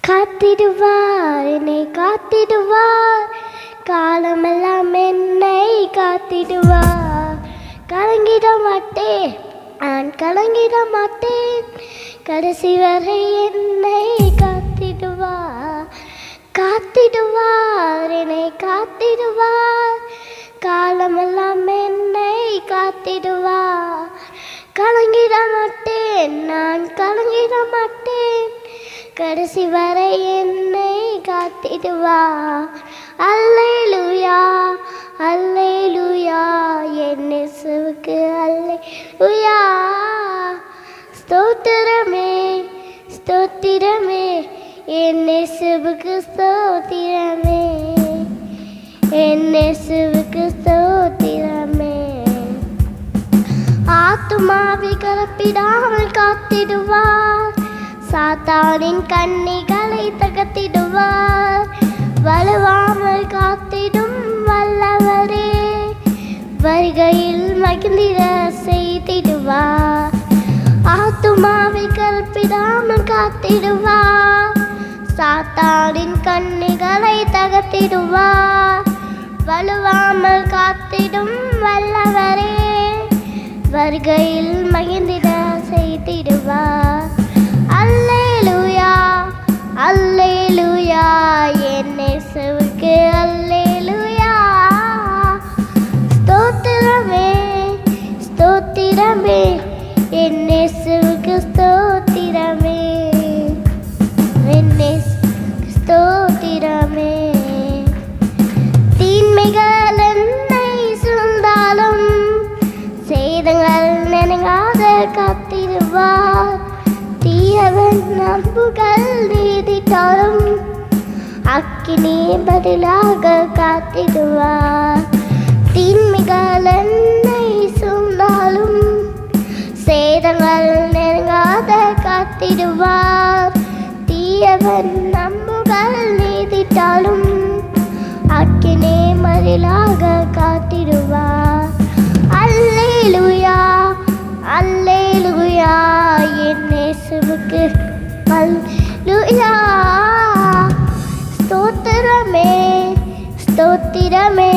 காத்திடுவார், என்னை காத்திடுவார், காலமெல்லாம் என்னை காத்திடுவார். கலங்கிட மாட்டேன், நான் கலங்கிட மாட்டேன், கடைசி வரை என்னை காத்திடுவார். காத்திடுவார், என்னை காத்திடுவார், காலமெல்லாம் என்னை காத்திடுவார். கலங்கிட மாட்டேன், நான் கலங்கிட மாட்டேன், கடைசி வரை என்னை காத்திடுவார். அல்லேலூயா, அல்லேலூயா, என் இயேசுவுக்கு அல்லேலூயா. ஸ்தோத்திரமே, ஸ்தோத்திரமே, என் இயேசுவுக்கு ஸ்தோத்திரமே, என் இயேசுவுக்கு ஸ்தோத்திரமே. ஆத்துமாவை கலப்பிடாமல் காத்திடுவார், சாத்தானின் கண்ணிகளை தகர்த்திடுவார். வலுவாமல் காத்திடும் வல்லவரே, வருகையில் மகிழ்ந்திட செய்திடுவார். ஆத்துமாவை கலப்பிடாமல் காத்திடுவார், சாத்தானின் கண்ணிகளை தகர்த்திடுவார். வலுவாமல் காத்திடும் வல்லவரே, வருகையில் மகிழ்ந்திட செய்திடுவார். அல்லேலூயா, அல்லேலூயா, என் இயேசுவுக்கு அல்லேலூயா. ஸ்தோத்திரமே, ஸ்தோத்திரமே, என் இயேசுவுக்கு ஸ்தோத்திரமே, என் இயேசுவுக்கு ஸ்தோத்திரமே. தீன்மைகள் என்னை சூழ்ந்தாலும் சேதங்கள் நினைக்காத காத்திடுவார். தீயவன் நம்புகள் நீதிட்டாலும் அக்கினி பதிலாக காத்திடுவார். தீன்மைகள் என்னை சூழ்ந்தாலும் சேதங்கள் நெருங்காத காத்திடுவார். தீயவன் நம்புகள் நீதிட்டாலும் அக்கினி பதிலாக காத்திடுவார். அல்லேலூயா, அல்லேலூயா, என் இயேசுவுக்கு அல்லேலூயா. ஸ்தோத்திரமே, ஸ்தோத்திரமே,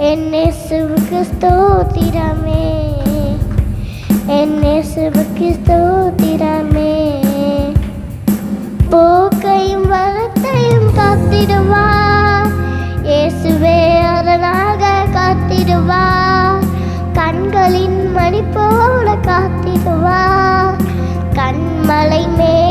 என் இயேசுவுக்கு ஸ்தோத்திரமே, என் இயேசுவுக்கு ஸ்தோத்திரமே. போக்கையும் வரத்தையும் காத்திடுவார், இயேசுவே அரணாக காத்திடுவார். கண்களின் மணி போல காத்திடுவார், கண்மலை மேல்